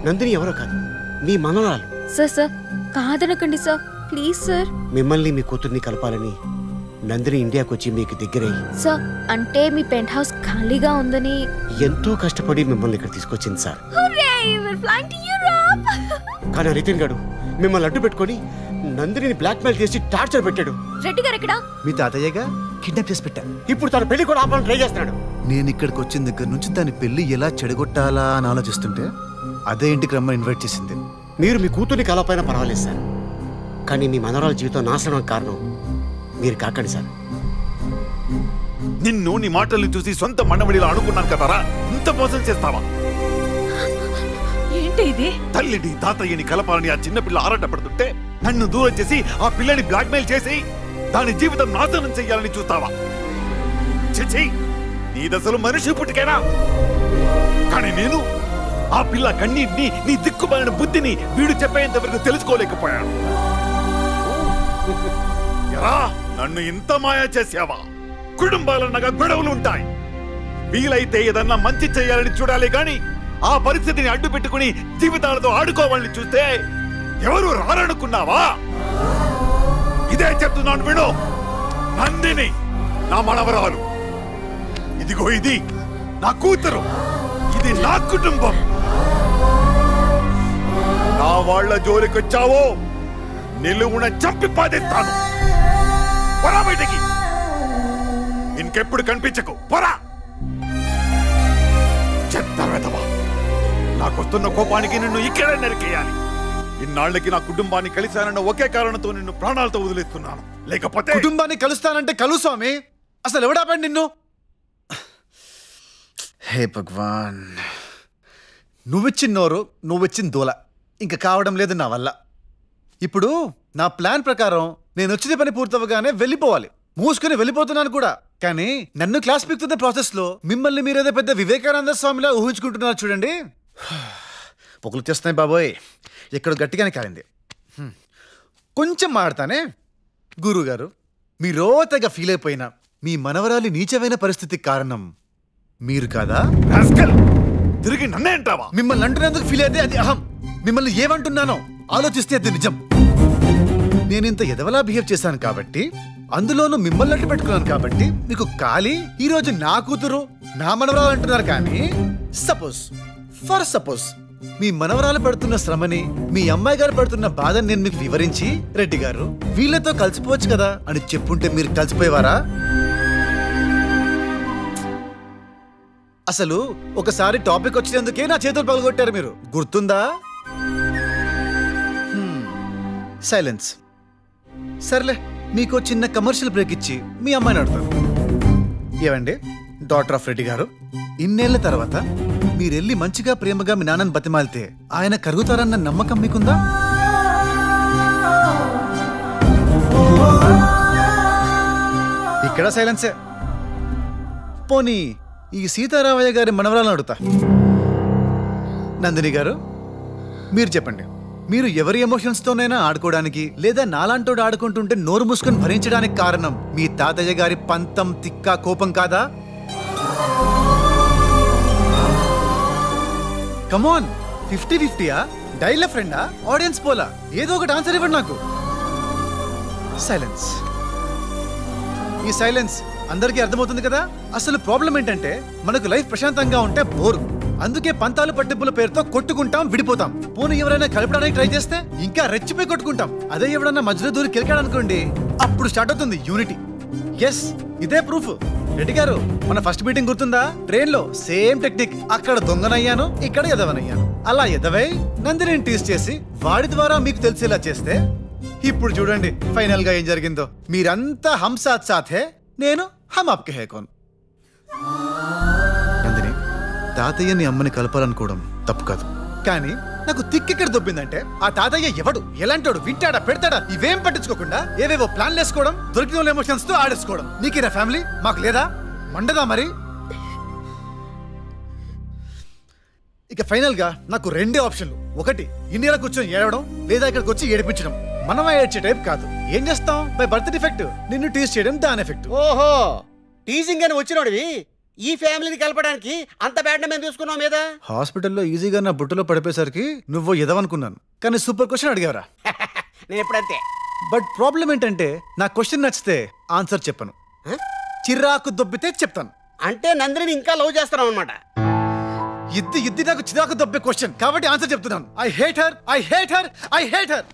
నందిని ఎవరో కాదు, మీ మనవరాలు. సార్ కాదనకండి సార్, ప్లీజ్ సార్. మిమ్మల్ని మీ కూతుర్ని కలపాలని నందిని ఇండియాకి వచ్చి మీకు దగ్గరై సార్, అంటే మీ పెంట్ హౌస్ ఖాళీగా ఉందని ఎంతో కష్టపడి మిమ్మల్ని ఇక్కడ తీసుకొచ్చింది సార్. కానీ నితిన్ గారు మిమ్మల్ని అడ్డు పెట్టుకొని నందిని బ్లాక్మెయిల్ చేసి టార్చర్ పెట్టాడు. రెడ్డి గారు ఎక్కడ? మీ తాతయ్యగా కిడ్నాప్ చేసి పెట్టా. ఇప్పుడు తన పెళ్లి కూడా ఆపాలని ట్రై చేస్తున్నాడు. నేను ఇక్కడికి వచ్చిన దగ్గర నుంచి దాని పెళ్లి ఎలా చెడగొట్టాలా అని ఆలోచిస్తుంటే అదే ఇంటికి రమ్మని ఇన్వైట్ చేసింది. మీరు మీ కూతుర్ని కలపైనా పర్వాలేదు సార్, కానీ మీ మనవరాల జీవితం నాశనం కారణం మీరు కాకండి సార్. నిన్ను నీ మాటల్ని చూసి సొంత మనవడిలా అనుకున్నాను కదరా, ఇంత మోసం చేస్తావా? ఏంటి ఇది? తల్లిని తాతయ్యని కలపాలని ఆ చిన్నపిల్ల ఆరాటపడుతుంటే నన్ను దూరం చేసి ఆ పిల్లని బ్లాక్మెయిల్ చేసి దాని జీవితం నాశనం చెయ్యాలని చూస్తావా? చిచి, నీ దశలు మనిషి పుట్టుకేనా? కానీ నేను ఆ పిల్ల కన్నీటిని, నీ దిక్కుమాలిన బుద్ధిని వీడు చెప్పేంత వరకు తెలుసుకోలేకపోయాను. ఎరా, నన్ను ఇంత మాయా చేసావా? కుటుంబాలన్నగా గొడవలు ఉంటాయి. వీలైతే ఏదన్నా మంచి చేయాలని చూడాలి గాని ఆ పరిస్థితిని అడ్డు పెట్టుకుని జీవితాలతో ఆడుకోవాలని చూస్తే ఎవరు రారనుకున్నావా? ఇదే చెప్తున్నాను విను. నందిని నా మనవరాలు, ఇదిగో ఇది నా కూతురు, ఇది నా కుటుంబం. నా వాళ్ళ జోలికొచ్చావో నిలువున చంపి పాదేస్తాను. పొరా బయటికి, ఇంకెప్పుడు కనిపించకు. పొరా చెత్త వెధవా. నాకొస్తున్న కోపానికి నిన్ను ఇక్కడే నరికేయాలి. ఇన్నాళ్ళకి నా కుటుంబాన్ని కలిశానన్న ఒకే కారణంతో నిన్ను ప్రాణాలతో వదిలేస్తున్నాను. లేకపోతే కుటుంబాన్ని కలుస్తానంటే కలు స్వామి. అసలు ఎవడాపండి నిన్ను? హే భగవాన్, నువ్విచ్చిన నోరు, నువ్విచ్చిన దూల ఇంకా కావడం లేదు నా వల్ల. ఇప్పుడు నా ప్లాన్ ప్రకారం నేను వచ్చిన పని పూర్తవగానే వెళ్ళిపోవాలి. మూసుకుని వెళ్ళిపోతున్నాను కూడా. కానీ నన్ను క్లాస్ పీకుతున్న ప్రాసెస్ లో మిమ్మల్ని మీరేదో పెద్ద వివేకానంద స్వామిలా ఊహించుకుంటున్నారు చూడండి. పొగలు చేస్తున్నాయి బాబోయ్. ఎక్కడ గట్టిగానే కాలింది. కొంచెం మాడతానే. గురువుగారు, మీరో తెగ ఫీల్ అయిపోయినా మీ మనవరాలి నీచమైన పరిస్థితికి కారణం మీరు కాదా? తిరిగి నన్నే అంటావా? మిమ్మల్ని అంటున్నందుకు ఫీల్ అయితే అది అహం. మిమ్మల్ని ఏమంటున్నానో ఆలోచిస్తే అది నిజం. నేనింత ఎదవలా బిహేవ్ చేశాను కాబట్టి, అందులోనూ మిమ్మల్ని అడ్డు పెట్టుకున్నాను కాబట్టి మీకు కాలి ఈరోజు నా కూతురు నా మనవరాలు అంటున్నారు. కానీ సపోజ్ మీ మనవరాలు పడుతున్న శ్రమని, మీ అమ్మాయి గారు పడుతున్న బాధని నేను మీకు వివరించి, రెడ్డి గారు వీళ్ళతో కలిసిపోవచ్చు కదా అని చెప్పుంటే మీరు కలిసిపోయేవారా? అసలు ఒకసారి టాపిక్ వచ్చినందుకే నా చేతులు పగలగొట్టారు మీరు, గుర్తుందా? సైలెన్స్. సర్లే, మీకు చిన్న కమర్షియల్ బ్రేక్ ఇచ్చి మీ అమ్మాయిని అడుగుతాను. ఏవండి డాక్టర్ ఆఫ్ రెడ్డి గారు, ఇన్నేళ్ల తర్వాత మీరెళ్ళి మంచిగా ప్రేమగా మీ నాన్నని బతిమాలితే ఆయన కరుగుతారన్న నమ్మకం మీకుందా? ఇక్కడ సైలెన్సే. పోనీ ఈ సీతారామయ్య గారి మనవరాలను అడుగుతా. నందిని గారు, మీరు చెప్పండి. మీరు ఎవరి ఎమోషన్స్తోనైనా ఆడుకోవడానికి, లేదా నాలాంటోడు ఆడుకుంటుంటే నోరు మూసుకొని భరించడానికి కారణం మీ తాతయ్య గారి పంతం, తిక్క, కోపం కాదా? కమాన్, 50-50యా? డైలా ఫ్రెండా? ఆడియన్స్ పోలా? ఏదో ఒకటి ఆన్సర్ ఇవ్వండి నాకు. సైలెన్స్. ఈ సైలెన్స్ అందరికీ అర్థమవుతుంది కదా. అసలు ప్రాబ్లం ఏంటంటే మనకు లైఫ్ ప్రశాంతంగా ఉంటే బోరు. అందుకే పంతాలు పట్టింపుల పేరుతో కొట్టుకుంటాం, విడిపోతాం. పోనీ ఎవరైనా కలపడానికి ట్రై చేస్తే ఇంకా రెచ్చిపోయి కొట్టుకుంటాం. అదే ఎవడన్నా మధ్యలో దూరి కిలికాడనుకోండి, అప్పుడు స్టార్ట్ అవుతుంది యూనిటీ. ఎస్, ఇదే ప్రూఫ్. రెడ్డి గారు, మన ఫస్ట్ మీటింగ్ గుర్తుందా? ట్రైన్ లో సేమ్ టెక్నిక్. అక్కడ దొంగనయ్యాను, ఇక్కడ ఎదవనయ్యాను. అలా ఎదవై నందిని టీస్ చేసి వాడి ద్వారా మీకు తెలిసేలా చేస్తే ఇప్పుడు చూడండి ఫైనల్ గా ఏం జరిగిందో. మీరంతా హమ్ సాత్ సాత్ హే, నేను హమ్ ఆప్కే హే కౌన్. నందిని, తాతయ్యని అమ్మని కలపాలనుకోవడం తప్పు కాదు. కానీ నాకు తిక్కెక్కడ దొబ్బిందంటే ఆ తాతయ్య ఎవడు, ఎలాంటోడు, వింటాడా పెడతాడా ఇవేం పట్టించుకోకుండా ఏవేవో ప్లాన్లు వేసుకోవడం, దొరికిన ఎమోషన్స్ తో ఆడేసుకోవడం. నీకేనా ఫ్యామిలీ? మాకు లేదా? మండదా మరి? ఇక ఫైనల్ గా నాకు రెండే ఆప్షన్లు. ఒకటి, ఇండియాలో కూర్చొని ఏడవడం, లేదా ఇక్కడికి వచ్చి ఏడిపించడం. మనం ఏడ్చే టైప్ కాదు. ఏం చేస్తాం? By birth defect. నిన్ను టీజ్ చేయడం దాని ఎఫెక్ట్. ఓహో, టీజింగ్ అని వచ్చినోడివి ఈ ఫ్యామిలీని కలపడానికి అంత బ్యాడ్ మేము తీసుకున్నావు మీద. హాస్పిటల్లో ఈజీగా నా బుట్టలో పడిపోయేసరికి నువ్వు ఎదవనుకున్నాను, కానీ సూపర్ క్వశ్చన్ అడిగావరా. నేను ఎప్పుడంతే. బట్ ప్రాబ్లం ఏంటంటే నా క్వశ్చన్ నచ్చితే ఆన్సర్ చెప్పను, చిరాకు దొబ్బితే చెప్తాను. అంటే నందిని ఇంకా లవ్ చేస్తున్నావు అనమాట. ఇది నాకు చిరాకు దొబ్బే క్వశ్చన్ కాబట్టి ఆన్సర్ చెప్తున్నాను. I hate her, I hate her, I hate her.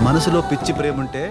మనసులో పిచ్చి ప్రేమ ఉంటే